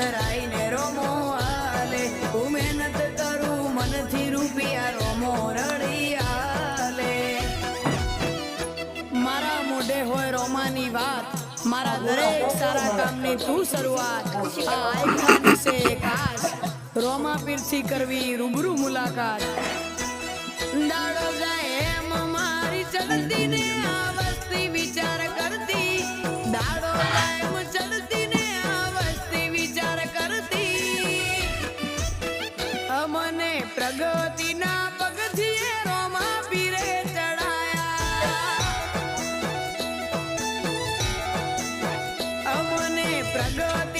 ધરાઈને રોમો હાલે હું મહેનત કરું મનથી રૂપિયા રોમો રડી હાલે મારા મોઢે હોય રોમાની વાત મારા દરેક સારા કામની તું શરૂઆત આ આયખાની સે કાશ રોમા પીરથી કરવી રૂબરૂ મુલાકાત દાડો જાય એમ મારી ચડતી ને આ વસ્તી વિચાર કરતી દાડો જાય એમ ચડતી ને આ વસ્તી વિચાર કરતી અમને પ્રગતિના પગથિયે રોમા પીરે ચડાયા અમને પ્રગતિ